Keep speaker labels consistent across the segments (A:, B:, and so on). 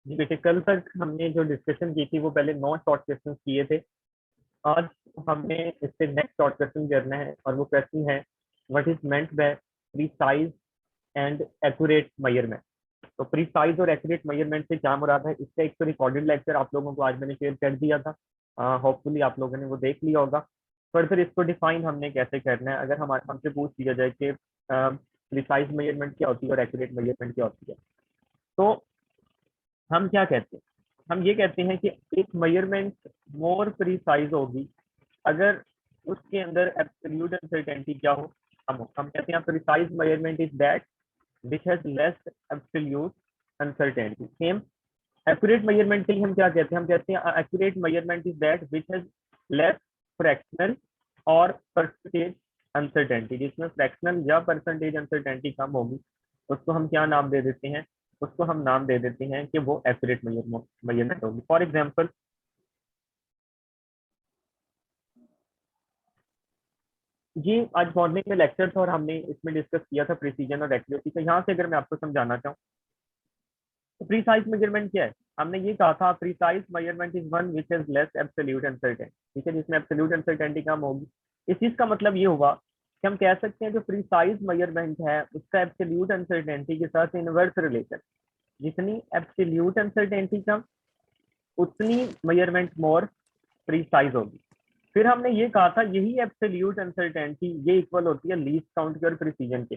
A: जी बेटे, कल तक हमने जो डिस्कशन की थी वो पहले 9 शॉर्ट क्वेश्चन किए थे। आज हमने इससे नेक्स्ट शॉर्ट क्वेश्चन करना है और वो क्वेश्चन है what is meant by precise and accurate measurement. तो प्रीसाइज और एक्यूरेट मेजरमेंट से क्या मुराद है, इसका एक तो रिकॉर्डेड लेक्चर आप लोगों को आज मैंने शेयर कर दिया था। होपफुली आप लोगों ने वो देख लिया होगा। फर्दर इसको डिफाइन हमने कैसे करना है, अगर हमारे हमसे पूछ लिया जाए कि प्रीसाइज मेजरमेंट क्या होती है और एक्यूरेट मेजरमेंट क्या होती है, तो हम क्या कहते हैं, हम ये कहते हैं कि एक मेजरमेंट मोर प्रीसाइज होगी अगर उसके अंदर एब्सोल्यूट अनसर्टेनिटी क्या हो, हम कहते हैं precise measurement is that which has less absolute uncertainty. Same accurate measurement के लिए हम क्या कहते हैं, हम कहते हैं accurate measurement is that which has less fractional और percentage uncertainty। जिसमें fractional या percentage uncertainty कम होगी उसको हम क्या नाम दे देते हैं, उसको हम नाम दे देते हैं कि वो accurate measurement होगी। फॉर एग्जाम्पल ये आज मॉर्निंग में लेक्चर था और हमने इसमें डिस्कस किया था प्रिसीजन और एक्यूरेसी। तो यहाँ से अगर मैं आपको समझाना चाहूँ तो प्रीसाइज मेजरमेंट क्या है, हमने ये कहा था precise measurement is one which is less absolute uncertain, ठीक है, जिसमें एब्सोल्यूट अनसर्टेनिटी कम होगी। इस चीज का मतलब ये हुआ कि हम कह सकते हैं जो प्रीसाइज मेजरमेंट है उसका एब्सोल्यूट अनसर्टेनिटी के साथ इनवर्स रिलेशन, जितनी एब्सोल्यूट अनसर्टेनिटी कम उतनी मेजरमेंट मोर प्रीसाइज होगी। फिर हमने ये कहा था यही एब्सोल्यूट अनसर्टेनिटी ये इक्वल होती है लीस्ट काउंट के और प्रिसीजन के।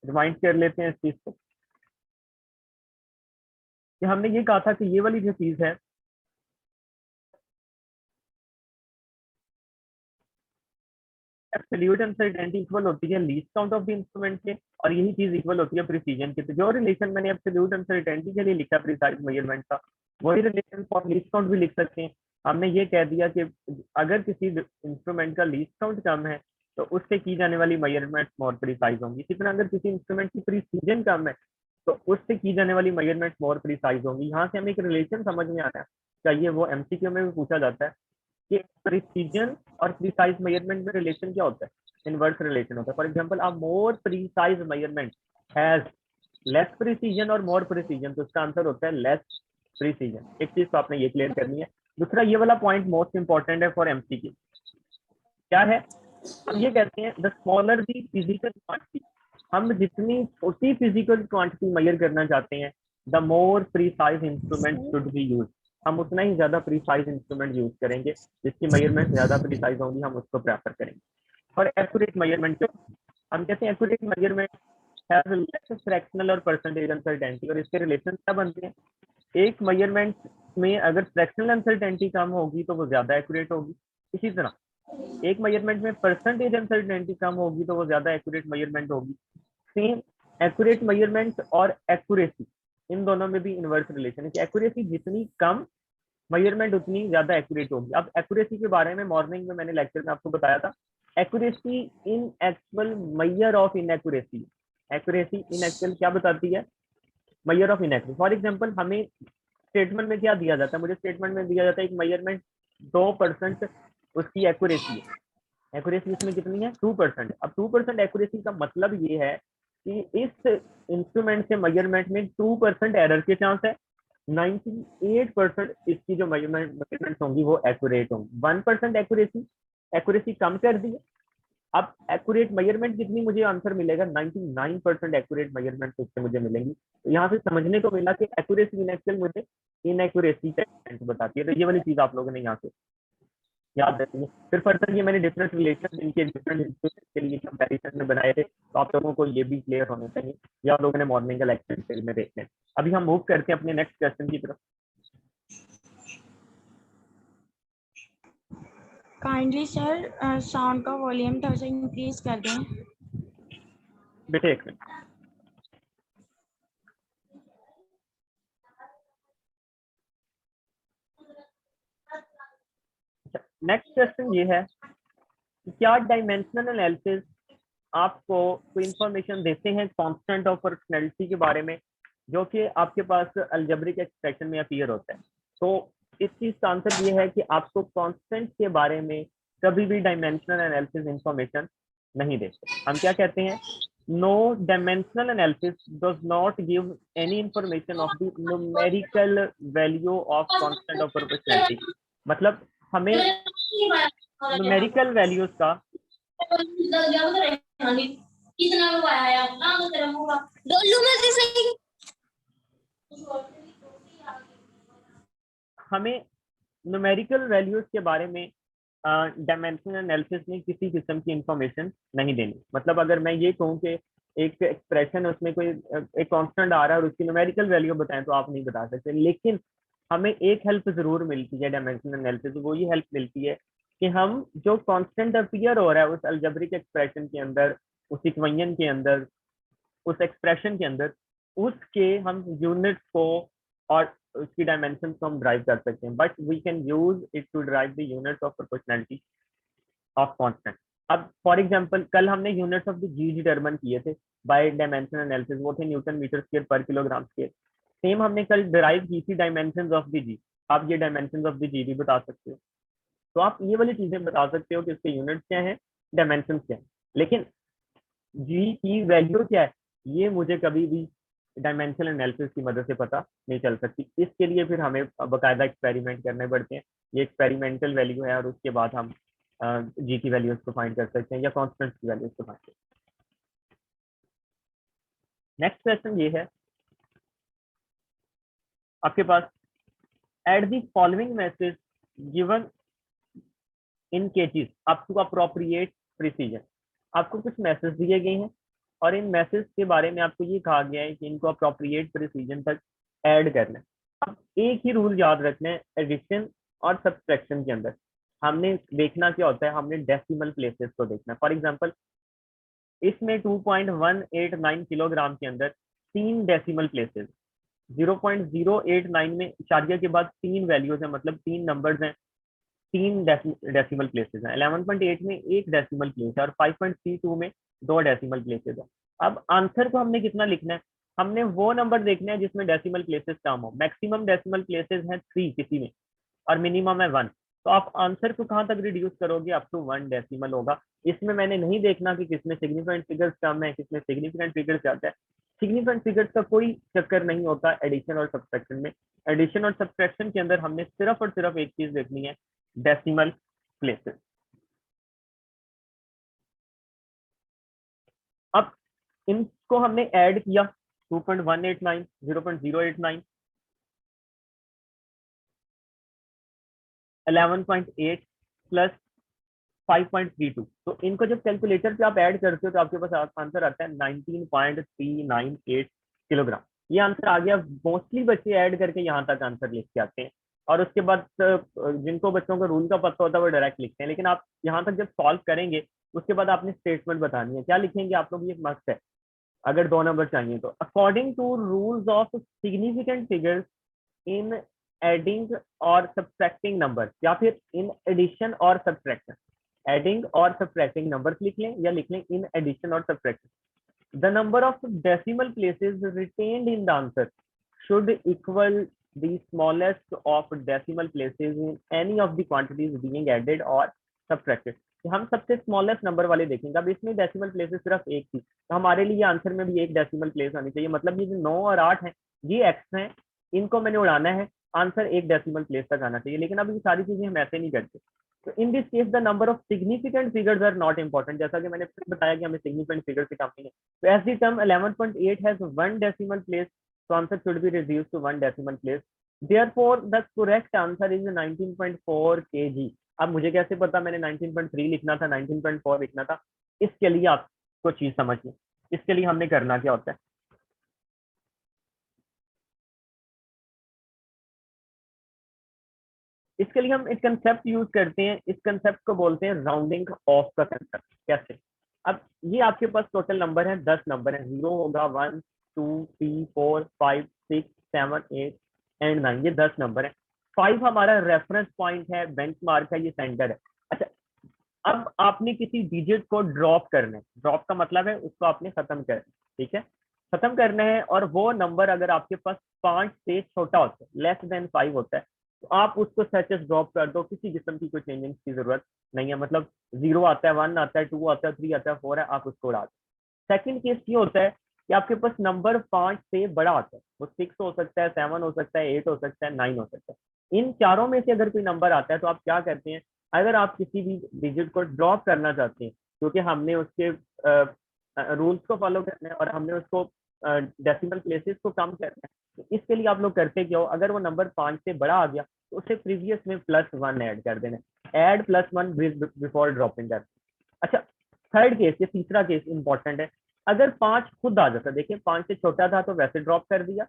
A: रिमाइंड कर लेते हैं इस चीज को कि हमने ये कहा था कि ये वाली जो चीज है एब्सोल्यूट अनसर्टेनिटी इक्वल होती है least count of the instrument के, और यही चीज इक्वल होती है प्रिसीजन के। तो जो रिलेशन मैंने एब्सोल्यूट अनसर्टेनिटी के लिए लिखा प्रिसाइज मेजरमेंट का, वही रिलेशन फॉर लीस्ट काउंट भी लिख सकते हैं। हमने ये कह दिया कि अगर किसी इंस्ट्रूमेंट का लीस्ट काउंट कम है तो उससे की जाने वाली मेजरमेंट मोर प्रिसाइज होंगी। इसी तरह अगर किसी इंस्ट्रूमेंट की प्रिसीजन कम है तो उससे की जाने वाली मेजरमेंट मोर प्रिसाइज होंगी। यहाँ से हमें एक रिलेशन समझ में आना चाहिए, वो एमसीक्यू में भी पूछा जाता है कि प्रिसीजन और प्रीसाइज मेजरमेंट में रिलेशन क्या होता है, इनवर्स रिलेशन होता है। For example a more precise measurement has less precision और मोर प्रिसीजन, तो इसका आंसर होता है लेस प्रिसीजन। एक चीज तो आपने ये क्लियर करनी है। दूसरा ये वाला पॉइंट मोस्ट इंपॉर्टेंट है फॉर एमसीक्यू, क्या है, हम ये कहते हैं the smaller the physical quantity, हम जितनी छोटी फिजिकल क्वांटिटी मेजर करना चाहते हैं the more precise instrument should be use, हम उतना ही ज्यादा प्रीसाइज इंस्ट्रूमेंट यूज करेंगे, जिसकी मेजरमेंट ज्यादा प्रीसाइज होंगी हम उसको प्रेफर करेंगे। और एक्यूरेट मेजरमेंट क्यों, हम कहते हैं accurate measurement has less fractional और परसेंटेज अनसर्टेनिटी, और इसके रिलेशन क्या बनते हैं, एक मेजरमेंट में अगर फ्रैक्शनल अनसर्टेनिटी कम होगी तो वो ज्यादा एक्यूरेट होगी, इसी तरह एक मेजरमेंट में परसेंटेज अनसर्टेनिटी कम होगी तो वो ज्यादा एक्यूरेट मेजरमेंट होगी। सेम एक्यूरेट मेजरमेंट और एक्यूरेसी, इन दोनों में भी इनवर्स रिलेशन है कि एक्यूरेसी जितनी कम मेजरमेंट उतनी ज्यादा एक्यूरेट होगी। अब एक्यूरेसी के बारे में मॉर्निंग में मैंने लेक्चर में आपको बताया था, accuracy in actual measure of inaccuracy, accuracy in actual क्या बताती है, measure of inaccuracy. For example हमें स्टेटमेंट में क्या दिया जाता है, मुझे स्टेटमेंट में दिया जाता है एक मेजरमेंट 2% उसकी एक्यूरेसी है, एक्यूरेसी इसमें कितनी है 2%। अब 2% एक्यूरेसी का मतलब ये है कि इस इंस्ट्रूमेंट से मेजरमेंट में 2% एरर के चांस है, 98% इसकी जो मेजरमेंट होंगी वो एक्यूरेट होंगी। 1% एक्यूरेसी, एक्यूरेसी कम कर दी है, अब एक्यूरेट मेजरमेंट कितनी मुझे आंसर मिलेगा, 99% एक्यूरेट मेजरमेंट उससे मुझे मिलेंगी। तो यहाँ से समझने को मिला कि एक्यूरेसी इन एक्चुअल मुझे इनएक्यूरेसी का बताती है। तो ये वाली चीज आप लोगों ने यहाँ से याद रखिए। फिर फर्दर ये मैंने डिफरेंट रिलेशन इनके डिफरेंट इंस्टीट्यूशन के लिए कंपैरिजन में बनाए थे, तो आप लोगों को ये भी क्लियर होने चाहिए, ये आप लोगों ने मॉर्निंग का लेक्चर डिटेल में देख लें। अभी हम मूव करते हैं अपने नेक्स्ट क्वेश्चन की तरफ।
B: काइंडली सर साउंड का वॉल्यूम थोड़ा सा इंक्रीज कर दें।
A: बेटे एक मिनट, नेक्स्ट क्वेश्चन ये है कि क्या डायमेंशनल एनालिसिस आपको कोई इंफॉर्मेशन देते हैं कांस्टेंट ऑफ प्रोपोर्शनैलिटी के बारे में, जो कि आपके पास अलजेब्रिक एक्सप्रेशन में अपीयर होता है। तो इस चीज का आंसर ये है कि आपको कांस्टेंट के बारे में कभी भी डायमेंशनल एनालिसिस इंफॉर्मेशन नहीं देते। हम क्या कहते हैं No dimensional analysis does not give any information of the numerical value of constant of proportionality. मतलब हमें numerical values का
B: कितना लोग आया है ना तो तेरा मुंह डोलू में से सही
A: हमें numerical values के बारे में डायमेंशनल एनालिसिस में किसी किस्म की इंफॉर्मेशन नहीं देनी। मतलब अगर मैं ये कहूँ कि एक एक्सप्रेशन उसमें कोई एक कांस्टेंट आ रहा है और उसकी न्यूमेरिकल वैल्यू बताएं तो आप नहीं बता सकते, लेकिन हमें एक हेल्प जरूर मिलती है डायमेंशनल एनालिसिस। वो ये हेल्प मिलती है कि हम जो कांस्टेंट अपीयर हो रहा है उस अलजेब्रिक एक्सप्रेशन के अंदर, उस इक्वेशन के अंदर, उस एक्सप्रेशन के अंदर, उसके हम यूनिट्स को और उसकी डायमेंशन को हम ड्राइव कर सकते हैं। But we can use it to drive the units of proportionality of constant. अब फॉर एग्जांपल कल हमने units of the G determine किए थे बाय डायमेंशन एनालिसिस, वो थे न्यूटन मीटर स्क्वायर पर किलोग्राम स्क्वायर। सेम हमने कल डिराइव की थी डायमेंशंस ऑफ द जी। आप ये डायमेंशंस ऑफ द जी भी बता सकते हो, तो आप ये वाली चीजें बता सकते हो कि उसके यूनिट्स क्या है, डायमेंशन क्या है। लेकिन जी की वैल्यू क्या है ये मुझे कभी भी डायमेंशनल एनालिसिस की मदद से पता नहीं चल सकती। इसके लिए फिर हमें बाकायदा एक्सपेरिमेंट करने पड़ते हैं। ये एक्सपेरिमेंटल वैल्यू है और उसके बाद हम जी की वैल्यूज को फाइंड कर सकते हैं या कॉन्स्टेंट की वैल्यूज को फाइंड कर सकते हैं। नेक्स्ट क्वेश्चन ये है आपके पास, at the following message given in cases up to appropriate precision. आपको कुछ मैसेज दिए गए हैं और इन मैसेज के बारे में आपको ये कहा गया है कि इनको अप्रोप्रिएट प्रिसीजन तक ऐड करना है। अब एक ही रूल याद रखना है एडिशन और सब्सट्रैक्शन के अंदर। हमने देखना क्या होता है, हमने डेसिमल प्लेसेस को देखना है। फॉर एग्जांपल इसमें 2.189 किलोग्राम के अंदर 3 डेसिमल प्लेसेस, 0.089 में इशारिया के बाद 3 वैल्यूज हैं, मतलब 3 नंबर्स हैं, 3 डेसिमल प्लेसेस हैं। 11.8 में एक डेसिमल प्लेस है और 5.32 में 2 डेसिमल प्लेसेस है। अब आंसर को हमने कितना लिखना है, हमने वो नंबर देखना है जिसमें डेसिमल प्लेसेस कम हो। मैक्सिमम डेसिमल प्लेसेस हैं 3 किसी में और मिनिमम है 1। तो आप आंसर को कहाँ तक रिड्यूस करोगे, अप टू 1 डेसिमल होगा। इसमें मैंने नहीं देखना कि किसमें सिग्निफिकेंट फिगर्स कम है, किसमें सिग्निफिकेंट फिगर्स ज्यादा है। सिग्निफिकेंट फिगर्स का कोई चक्कर नहीं होता एडिशन और सब्सट्रैक्शन में। एडिशन और सब्सट्रैक्शन के अंदर हमने सिर्फ और सिर्फ एक चीज देखनी है, डेसिमल प्लेसेस। अब इनको हमने ऐड किया 2.189, 0.089, 11.8 प्लस 5.32। तो इनको जब कैलकुलेटर पे आप ऐड करते हो तो आपके पास आंसर आता है 19.398 किलोग्राम। ये आंसर आ गया। मोस्टली बच्चे ऐड करके यहाँ तक आंसर लिख के आते हैं और उसके बाद जिनको बच्चों को रूल का पता होता है वो डायरेक्ट लिखते हैं। लेकिन आप यहाँ तक जब सॉल्व करेंगे उसके बाद आपने स्टेटमेंट बतानी है। क्या लिखेंगे आप लोग, ये मस्त है अगर 2 नंबर चाहिए तो। According to rules of significant figures in adding और सब्सट्रैक्टिंग नंबर, या फिर इन एडिशन और सब्सट्रैक्शन। एडिंग और सब्सट्रैक्टिंग नंबर्स लिख लें या लिख लें इन एडिशन और subtraction. The number of decimal places retained in the answer should equal the smallest of decimal places in any of the quantities being added or subtracted। तो हम सबसे स्मॉलेस्ट नंबर वाले देखेंगे। अब इसमें डेसिमल प्लेसेस सिर्फ एक थी तो हमारे लिए आंसर में भी एक डेसिमल प्लेस होनी चाहिए। मतलब ये जो 9 और 8 है ये एक्स हैं, इनको मैंने उड़ाना है, आंसर एक डेसिमल प्लेस तक आना चाहिए। लेकिन अब ये सारी चीजें हम ऐसे नहीं करते। तो in this case the number of significant figures are not important. जैसा कि मैंने फिर बताया कि हमें सिग्निफिकेंट फिगर से काम नहीं है। तो as the term 11.8 has 1 decimal place, so answer should be reduced to 1 decimal place, therefore the correct answer is 19.4 kg। अब मुझे कैसे पता, मैंने 19.3 लिखना था, 19.4 लिखना था। इसके लिए आपको चीज समझिए, इसके लिए हमने करना क्या होता है। इसके लिए हम एक कंसेप्ट यूज करते हैं, इस कंसेप्ट को बोलते हैं राउंडिंग ऑफ का कंसेप्ट। कैसे, अब ये आपके पास टोटल नंबर है, 10 नंबर है, 0 होगा, 1 2 3 4 5 6 7 8 एंड 9, ये 10 नंबर है। 5 हमारा रेफरेंस पॉइंट है, बेंचमार्क है, ये सेंटर है। अच्छा, अब आपने किसी डिजिट को ड्रॉप करना है, ड्रॉप का मतलब है उसको आपने खत्म करना है, ठीक है, खत्म करना है। और वो नंबर अगर आपके पास 5 से छोटा होता है, लेस देन 5 होता है, तो आप उसको सच एज ड्रॉप कर दो, किसी किस्म की कोई चेंजिंग की जरूरत नहीं है। मतलब 0 आता है, 1 आता है, 2 आता है, 3 आता है, 4 है, आप उसको उड़ा दो। सेकंड केस ये होता है कि आपके पास नंबर 5 से बड़ा आता है, वो 6 हो सकता है, 7 हो सकता है, 8 हो सकता है, 9 हो सकता है। इन चारों में से अगर कोई नंबर आता है तो आप क्या करते हैं, अगर आप किसी भी डिजिट को ड्रॉप करना चाहते हैं, क्योंकि हमने उसके रूल्स को फॉलो करना है और हमने उसको डेसिमल प्लेसेस को कम करना है, तो इसके लिए आप लोग करते क्या हो, अगर वो नंबर 5 से बड़ा आ गया तो उसे प्रीवियस में +1 ऐड कर देना, ऐड +1 बिफोर ड्रॉपिंग कर। अच्छा, थर्ड केस, ये तीसरा केस इंपॉर्टेंट है, अगर 5 खुद आ जाता, देखिए 5 से छोटा था तो वैसे ड्रॉप कर दिया,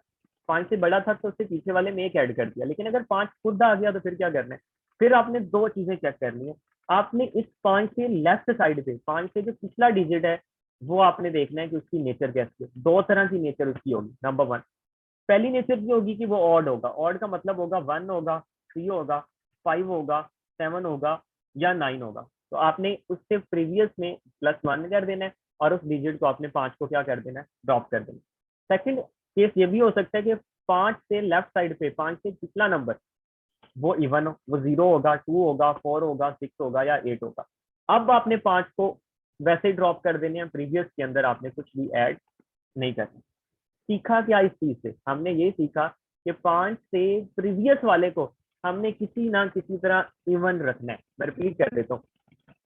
A: 5 से बड़ा था तो उससे पीछे वाले में एक ऐड कर दिया, लेकिन अगर 5 खुद आ गया तो फिर क्या करना है, फिर आपने दो चीजें चेक करनी है। आपने इस 5 के लेफ्ट साइड पे 5 से जो पिछला डिजिट है वो आपने देखना है कि उसकी नेचर कैसी है। दो तरह की नेचर उसकी होगी। नंबर 1, पहली नेचर ये होगी कि वो ऑड होगा, ऑड का मतलब होगा 1 होगा, 3 होगा, 5 होगा, 7 होगा या 9 होगा, तो आपने उससे प्रीवियस में +1 कर देना है और उस डिजिट को आपने 5 को क्या कर देना है, ड्रॉप कर देना है। सेकंड केस ये भी हो सकता है कि 5 से लेफ्ट साइड पे 5 से पिछला नंबर वो इवन हो, वो 0 होगा, 2 होगा, 4 होगा, 6 होगा या 8 होगा। अब आपने 5 को वैसे ही ड्रॉप कर देने हैं, प्रीवियस के अंदर आपने कुछ भी ऐड नहीं करना। सीखा क्या इस चीज से, हमने ये सीखा कि 5 से प्रीवियस वाले को हमने किसी ना किसी तरह इवन रखना है। मैं रिपीट कर देता हूँ,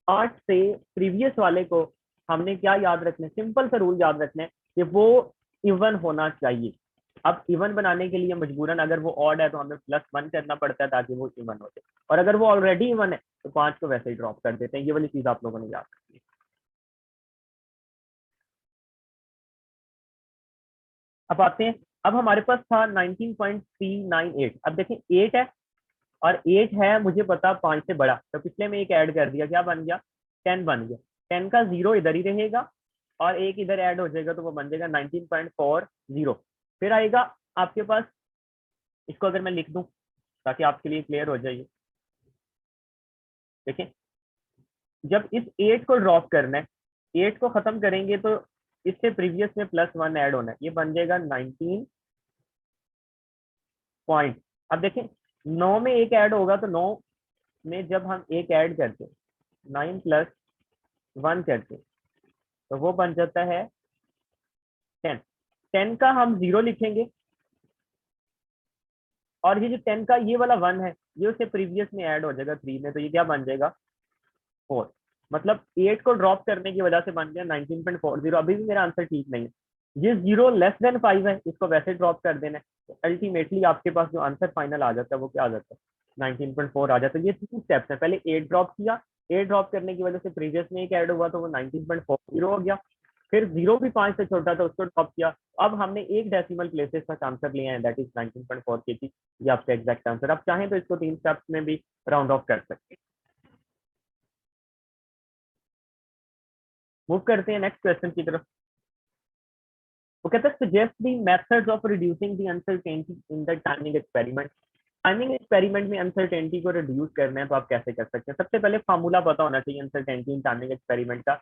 A: 8 से प्रीवियस वाले को हमने क्या याद रखना है, सिंपल सा रूल याद रखना है कि वो इवन होना चाहिए। अब इवन बनाने के लिए मजबूरन अगर वो ऑड है तो हमें +1 करना पड़ता है ताकि वो इवन हो जाए, और अगर वो ऑलरेडी इवन है तो 5 को वैसे ही ड्रॉप कर देते हैं। ये वाली चीज आप लोगों ने याद रखनी है। अब आते हैं, अब हमारे पास था 19.398। अब देखें 8 है और 8 है मुझे पता 5 से बड़ा, तो पिछले में एक ऐड कर दिया, क्या बन गया, 10 बन गया। 10 का 0 इधर ही रहेगा और एक इधर ऐड हो जाएगा तो वो बन जाएगा 19.40। फिर आएगा आपके पास, इसको अगर मैं लिख दूं ताकि आपके लिए क्लियर हो जाए, देखें जब इस 8 को ड्रॉप करना है, 8 को खत्म करेंगे तो इससे प्रीवियस में +1 ऐड होना है, ये बन जाएगा 19 पॉइंट। अब देखें 9 में एक ऐड होगा तो 9 में जब हम एक ऐड करते 9 + 1 करते तो वो बन जाता है 10। 10 का हम 0 लिखेंगे और ये जो 10 का ये वाला 1 है ये उससे प्रीवियस में ऐड हो जाएगा 3 में, तो ये क्या बन जाएगा 4। मतलब 8 को ड्रॉप करने की वजह से बन गया 19.40। अभी भी मेरा आंसर ठीक नहीं है, ये 0 < 5 है, इसको वैसे ड्रॉप कर देना है, तो अल्टीमेटली आपके पास जो आंसर फाइनल आ जाता है वो क्या आ जाता है, 19.4 आ जाता है। ये 3 स्टेप्स है, पहले 8 ड्रॉप किया, 8 ड्रॉप करने की वजह से प्रीवियस में एक ऐड हुआ तो वो 19.40 हो गया, फिर 0 भी 5 से छोटा था उसको ड्रॉप किया, अब हमने एक डेसिमल प्लेसेस तक आंसर लिया है, दैट इज 19.4 के जी। ये आपका एग्जैक्ट आंसर। आप चाहें तो इसको 3 स्टेप्स में भी राउंड ऑफ कर सकते हैं। मूव करते हैं नेक्स्ट क्वेश्चन की तरफ। वो कहता है suggest the methods of reducing the uncertainty in the timing experiment. Timing experiment में अनसर्टेनिटी को रिड्यूस करना है तो आप कैसे कर सकते हैं। सबसे पहले फार्मूला पता होना चाहिए अनसर्टेनिटी इन टाइमिंग एक्सपेरिमेंट का।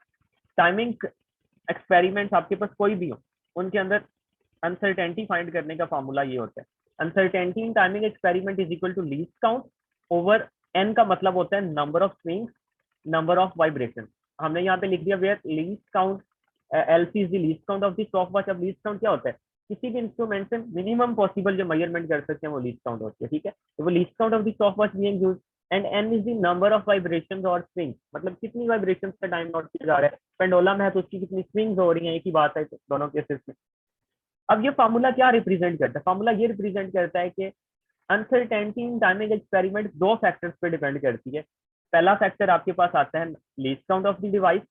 A: टाइमिंग एक्सपेरिमेंट्स आपके पास कोई भी हो उनके अंदर अनसर्टेनिटी फाइंड करने का फार्मूला ये होता है, uncertainty in timing experiment is equal to least count over n का मतलब होता है number of swings, number of vibration. हमने यहाँ पे लिख दिया where least count LC is the least count of the stop watch. अब लीस्ट काउंट क्या होता है, किसी भी इंस्ट्रूमेंट से मिनिमम पॉसिबल जो मेजरमेंट कर सकते हैं वो लीस्ट काउंट होती है, ठीक है। तो वो least count of the stop watch being used and n is the number of vibrations और स्विंग्स, मतलब कितनी वाइब्रेशंस का टाइम नोट किया जा रहा है। पेंडुलम है तो उसकी कितनी स्विंग्स हो रही हैं, एक ही बात है दोनों केसेस में। अब ये फार्मूला क्या रिप्रेजेंट करता है, फार्मूला ये रिप्रेजेंट करता है कि अनसर्टेनिटी इन टाइमिंग एक्सपेरिमेंट दो फैक्टर्स पे डिपेंड करती है। पहला फैक्टर आपके पास आता है least count of the device,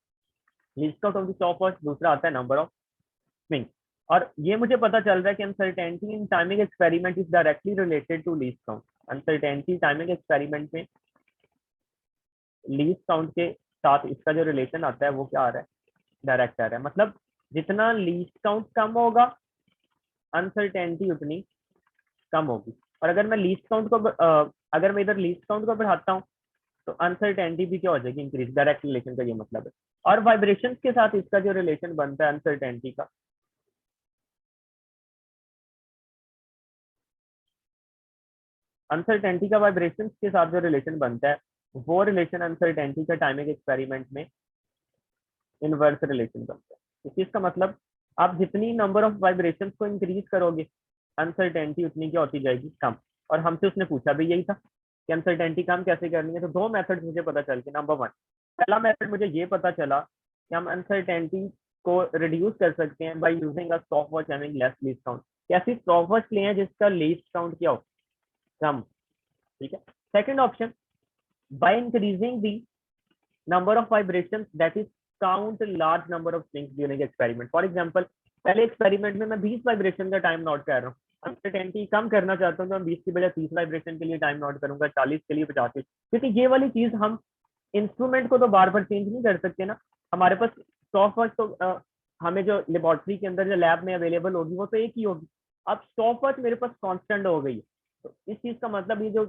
A: least count of the stop watch, दूसरा आता है नंबर ऑफ स्विंग। और ये मुझे पता चल रहा है कि uncertainty in timing experiment is directly related to least count. Uncertainty timing experiment में लीस्ट काउंट के साथ इसका जो रिलेशन आता है वो क्या आ रहा है, डायरेक्ट आ रहा है। मतलब जितना लीस्ट काउंट कम होगा अनसर्टेनिटी उतनी कम होगी। और अगर मैं लीस्ट काउंट को अगर मैं इधर लीस्ट काउंट को बढ़ाता हूँ तो अनसर्टेनिटी भी क्या हो जाएगी, इंक्रीज। डायरेक्ट रिलेशन का ये मतलब है। और वाइब्रेशन के साथ इसका जो रिलेशन बनता है अनसर्टेनिटी का, अनसर्टेनिटी का वाइब्रेशन के साथ जो रिलेशन बनता है वो रिलेशन अनसर्टेनिटी का टाइमिंग एक्सपेरिमेंट में इनवर्स रिलेशन बनता है। इस चीज का मतलब आप जितनी नंबर ऑफ वाइब्रेशंस को इंक्रीज करोगे अनसर्टेनिटी उतनी क्या होती जाएगी, कम। और हमसे उसने पूछा भी यही था कि अनसर्टेनिटी कम कैसे करनी है। तो दो मेथड्स मुझे पता चल गए। नंबर वन, पहला मेथड मुझे ये पता चला कि हम अनसर्टेनिटी को रिड्यूस कर सकते हैं by using a stop watch having less least count. ऐसी स्टॉप वॉच ले जिसका लीस्ट काउंट क्या हो, कम। ठीक है। Second option, by increasing the number of vibrations that is count large number of things during experiment. For example, पहले experiment में मैं 20 वाइब्रेशन का टाइम नोट कर रहा हूँ, अनसर्टेनिटी कम करना चाहता हूँ तो मैं 20 की बजाय 30 वाइब्रेशन के लिए टाइम नोट करूंगा, 40 के लिए 50 के, क्योंकि ये वाली चीज हम इंस्ट्रूमेंट को तो बार बार चेंज नहीं कर सकते ना। हमारे पास स्टॉप वॉच तो हमें जो लेबोरेटरी के अंदर जो लैब में अवेलेबल होगी वो तो एक ही होगी। अब स्टॉप वॉच मेरे पास कॉन्स्टेंट हो गई है, तो इस चीज का मतलब ये जो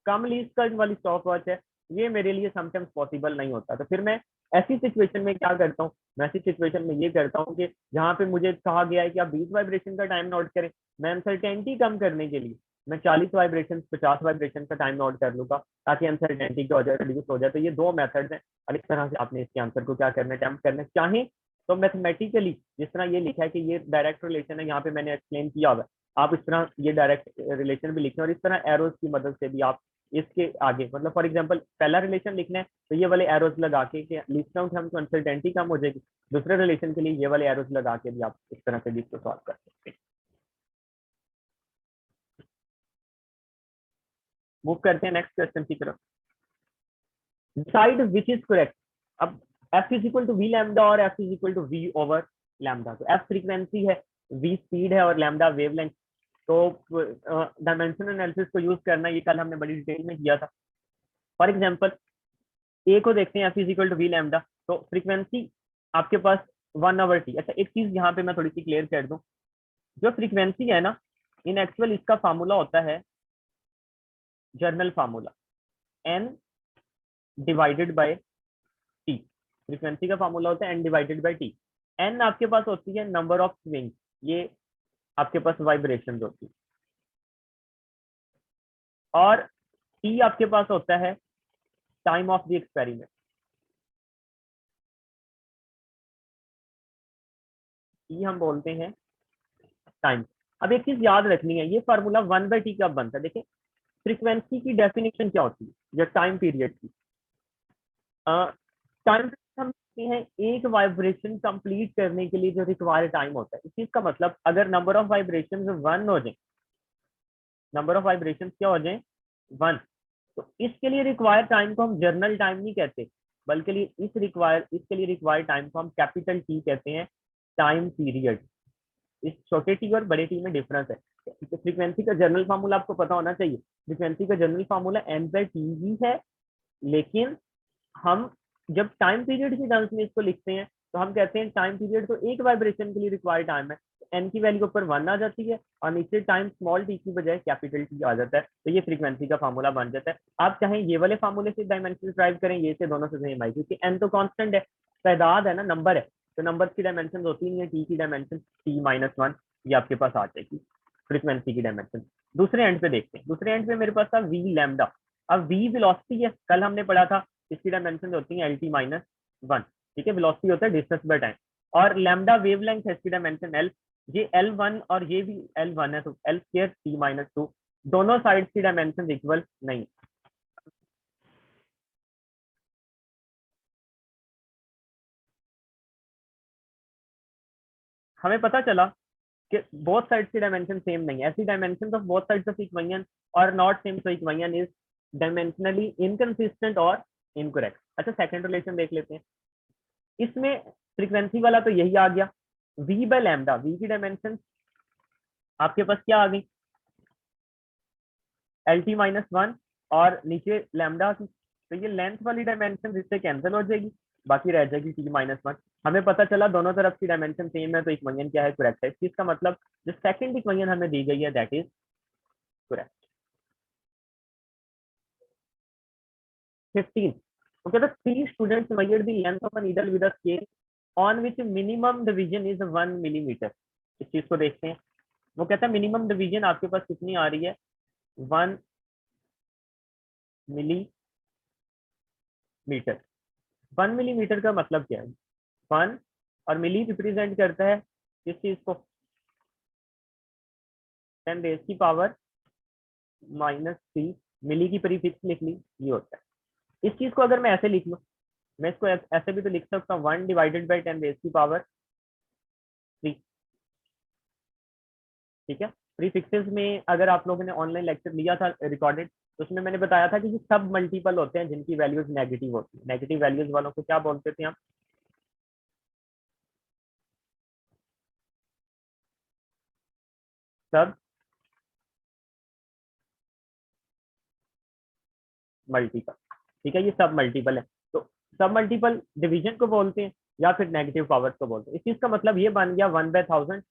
A: कम लीस्ट काउंट वाली स्टॉप वॉच है ये मेरे लिए समटाइम्स पॉसिबल नहीं होता। तो फिर मैं ऐसी सिचुएशन में क्या करता हूँ, मैं ऐसी सिचुएशन में ये करता हूँ कि जहाँ पे मुझे कहा गया है कि आप 20 वाइब्रेशन का टाइम नोट करें, मैं अनसर्टेनिटी कम करने के लिए मैं 40 वाइब्रेशन 50 वाइब्रेशन का टाइम नोट कर लूंगा ताकि अनसर्टेनिटी की वजह रिड्यूस हो जाए। तो ये दो मेथड्स हैं और इस तरह से आपने इसके आंसर को क्या करना है, अटेम्प्ट करना चाहें तो मैथमेटिकली जिस तरह ये लिखा है कि ये डायरेक्ट रिलेशन है, यहाँ पे मैंने एक्सप्लेन किया होगा, आप इस तरह ये डायरेक्ट रिलेशन भी लिखें और इस तरह एरोज की मदद से भी आप इसके आगे, मतलब फॉर एग्जांपल पहला रिलेशन लिखना है तो ये वाले एरोज लगा के कि लीस्ट काउंट हम अनसर्टेनिटी कम हो जाएगी, दूसरे रिलेशन के लिए ये वाले एरोज लगा के भी आप इस तरह से भी इसको सॉल्व कर सकते हैं। मूव करते हैं नेक्स्ट क्वेश्चन की तरफ। Decide which is correct. अब F is equal to we lambda और F is equal to V over lambda. तो एफ फ्रीक्वेंसी है, वी स्पीड है और लैम्डा वेवलेंथ। तो डायमेंशन एनालिसिस को यूज करना ये कल हमने बड़ी डिटेल में किया था। फॉर एग्जांपल ए को देखते हैं, f is equal to we lambda, तो फ्रीक्वेंसी आपके पास 1/t। अच्छा एक चीज यहाँ पे मैं थोड़ी सी क्लियर कर दूं, जो फ्रीक्वेंसी है ना इन एक्चुअल इसका फार्मूला होता है general formula n divided by t. Frequency का फार्मूला होता है n divided by t. N आपके पास होती है नंबर ऑफ स्विंग, ये आपके पास वाइब्रेशन होती है, और टी आपके पास होता है time of the experiment. T हम बोलते हैं टाइम। अब एक चीज याद रखनी है, ये फार्मूला 1/t कब बनता है। देखिए फ्रीक्वेंसी की डेफिनेशन क्या होती है, या टाइम पीरियड की। टाइम हम देखते हैं एक वाइब्रेशन कंप्लीट करने के लिए जो रिक्वायर्ड टाइम होता है। इस चीज का मतलब अगर नंबर ऑफ वाइब्रेशन 1 हो जाए, नंबर ऑफ वाइब्रेशन क्या हो जाए 1, तो इसके लिए रिक्वायर्ड टाइम को हम जर्नल टाइम नहीं कहते, बल्कि इसके लिए रिक्वायर्ड टाइम को हम कैपिटल टी कहते हैं, टाइम पीरियड। इस छोटे टी और बड़े टी में डिफरेंस है। तो फ्रीक्वेंसी का जनरल फार्मूला आपको पता होना चाहिए। फ्रीक्वेंसी का जनरल फार्मूला n/t ही है, लेकिन हम जब टाइम पीरियड की टर्म्स में इसको लिखते हैं तो हम कहते हैं टाइम पीरियड तो एक वाइब्रेशन के लिए रिक्वायर्ड टाइम है, एन की वैल्यू ऊपर 1 आ जाती है और नीचे टाइम स्मॉल टी की बजाय कैपिटल टी आ जाता है, तो ये फ्रीक्वेंसी का फार्मूला बन जाता है। आप चाहे ये वाले फार्मूले से डायमेंशन ड्राइव करें, ये से दोनों से सेम आई, क्योंकि एन तो कांस्टेंट है, तादाद है ना, नंबर है, तो नंबर की डायमेंशन होती नहीं है, टी की डायमेंशन t-1 ये आपके पास आ जाएगी फ्रीक्वेंसी की डायमेंशन। दूसरे एंड पे देखते हैं, दूसरे एंड पे मेरे पास था वी लैम्डा। अब वी वेलोसिटी है, कल हमने पढ़ा था इसकी डायमेंशन होती है LT-1। ठीक है, वेलोसिटी होता है डिस्टेंस बाय टाइम, और लैम्डा वेवलेंथ है, इसकी डायमेंशन L। ये L1 और ये भी L1 है, तो L² T-2, दोनों साइड्स की डायमेंशन इक्वल नहीं। हमें पता चला कि बोथ साइड्स की डायमेंशन सेम नहीं है। ऐसी dimension of both sides of equation और not same, so equation is dimensionally inconsistent और इनकरेक्ट। अच्छा सेकंड रिलेशन देख लेते हैं। इसमें फ्रीक्वेंसी वाला तो यही आ गया, v बाय लैम्डा, v की डायमेंशन आपके पास क्या आ गई LT-1 और नीचे लैम्डा की, तो ये लेंथ वाली डायमेंशन इससे कैंसिल हो जाएगी, बाकी रह जाएगी T-1। हमें पता चला दोनों तरफ की डायमेंशन सेम है, तो इक्वेशन क्या है, करेक्ट है। इसका मतलब जो सेकंड इक्वेशन हमें दी गई है that is correct. 15, okay, the three students measured the length of a needle with a scale on which minimum division is 1 millimetre. इस चीज को देखते हैं, वो कहता है मिनिमम डिवीजन आपके पास कितनी आ रही है, 1 मिलीमीटर। 1 मिलीमीटर का मतलब क्या है, 1 और मिली रिप्रेजेंट करता है किस चीज को, 10 रेज की पावर -3 मिली की प्रीफिक्स लिख ली, ये होता है। इस चीज को अगर मैं ऐसे लिख लूं, मैं इसको ऐसे भी तो लिख सकता हूँ 1 डिवाइडेड बाई 10 रेज की पावर 3। ठीक है। प्रीफिक्सेस में अगर आप लोगों ने ऑनलाइन लेक्चर लिया था रिकॉर्डेड, तो उसमें मैंने बताया था कि सब मल्टीपल होते हैं जिनकी वैल्यूज नेगेटिव होती है। नेगेटिव वैल्यूज वालों को क्या बोलते थे हम, सब मल्टीपल। ठीक है, ये सब मल्टीपल है। तो सब मल्टीपल डिवीजन को बोलते हैं या फिर नेगेटिव पावर्स को बोलते हैं। इस चीज का मतलब ये बन गया 1/1000।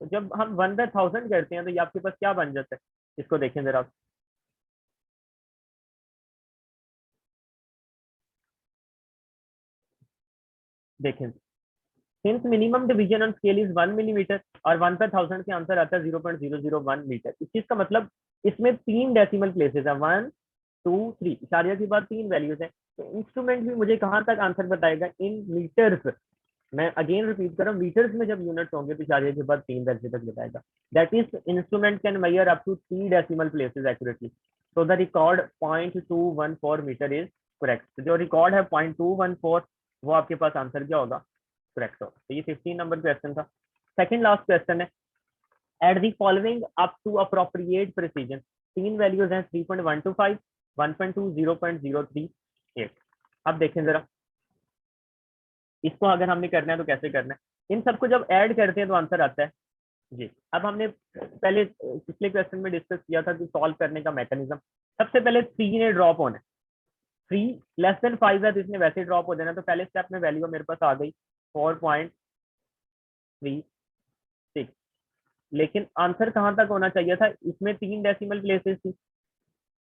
A: तो जब हम 1/1000 करते हैं तो ये आपके पास क्या बन जाता है, इसको देखें जरा आप। देखें, since minimum division on scale is 1 millimetre और 1/1000 के आंसर आता है 0.001 मीटर। इस चीज का मतलब इसमें 3 डेसिमल प्लेसेस है, 1 2 3, इशारिया के बाद 3 वैल्यूज है। तो इंस्ट्रूमेंट भी मुझे कहाँ तक आंसर बताएगा, इन मीटर्स। मैं अगेन रिपीट कर रहा हूँ, मीटर्स में जब यूनिट्स होंगे तो इशारिया के बाद 3 दर्जे तक बताएगा। That is instrument can measure up to 3 decimal places accurately. So the record 0.214 metre is correct. जो रिकॉर्ड है 0.214, वो आपके पास आंसर क्या होगा, करेक्ट होगा। तो ये 15 नंबर क्वेश्चन था। सेकंड लास्ट क्वेश्चन है, add the following up to appropriate precision. 3 values हैं, 3.125, 1.2, 0.038। अब देखें जरा, इसको अगर हमने करना है तो कैसे करना है। इन सबको जब ऐड करते हैं तो आंसर आता है जी। अब हमने पहले पिछले क्वेश्चन में डिस्कस किया था कि सॉल्व करने का मैकेनिज्म। सबसे पहले 3 ने ड्रॉप होना है, 3 लेस देन 5 है तो इसने वैसे ड्रॉप हो जाना। तो पहले स्टेप में वैल्यू मेरे पास आ गई 4.36, लेकिन आंसर कहाँ तक होना चाहिए था, इसमें 3 डेसिमल प्लेसेस थी,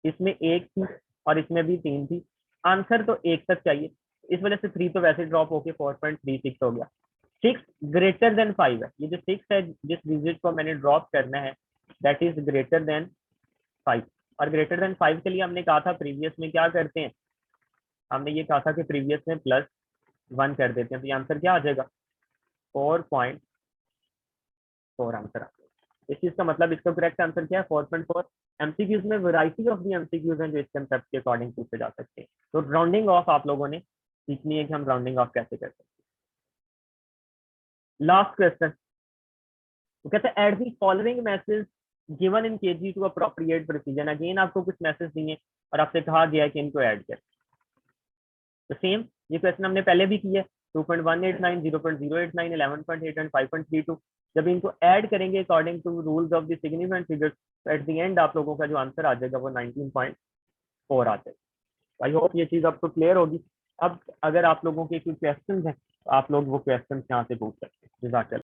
A: इसमें 1 थी और इसमें भी 3 थी। आंसर तो 1 तक चाहिए, इस वजह से 3 तो वैसे ड्रॉप होके 4.36 हो गया। 6 ग्रेटर देन 5 है, ये जो 6 है जिस डिजिट को मैंने ड्रॉप करना है दैट इज ग्रेटर देन 5। और ग्रेटर देन 5 के लिए हमने कहा था प्रीवियस में क्या करते हैं, हमने ये कहा था कि प्रीवियस में +1 कर देते हैं। तो ये आंसर क्या आ जाएगा, 4.4 आंसर आ जाएगा। इस चीज का मतलब इसका करेक्ट आंसर क्या है, 4.4। एमसीक्यूज में वैरायटी ऑफ दी एमसीक्यूज हैं जो इस कंसेप्ट के अकॉर्डिंग पूछे जा सकते हैं। तो राउंडिंग ऑफ आप लोगों ने सीखनी है कि हम राउंडिंग ऑफ कैसे कर सकते हैं। लास्ट क्वेश्चन, वो कहते हैं add the following message given in kg to appropriate precision. Again आपको कुछ मैसेज दिए और आपसे कहा गया है कि इनको ऐड कर। तो सेम ये क्वेश्चन हमने पहले भी किया है, 2.189, 0.089, 11.8 एंड 5.32। जब इनको ऐड करेंगे according to rules of the significant figures, तो एट द एंड आप लोगों का जो आंसर आ जाएगा वो 19.4 आ जाएगा। आई होप ये चीज आपको क्लियर होगी। अब अगर आप लोगों के कोई क्वेश्चन हैं तो आप लोग वो क्वेश्चन यहाँ से पूछ सकते हैं।